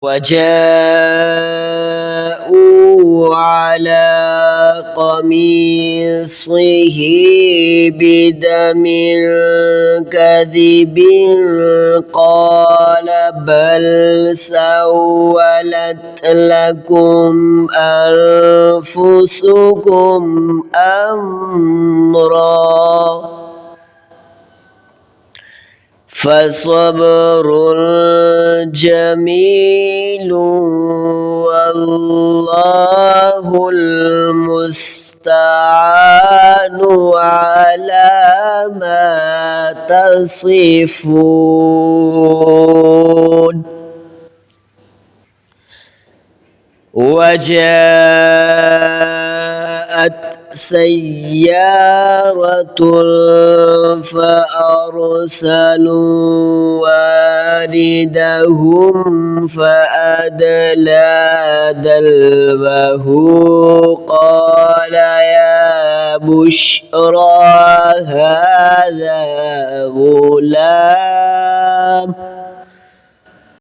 وجاءوا على قميصه بدم كذب قال بل سولت لكم أنفسكم أمرا فصبر جميل والله المستعان على ما تصفون. وجاءت سيارة فأرسلوا واردهم فأدلى دلوه قال يا بشرى هذا غلام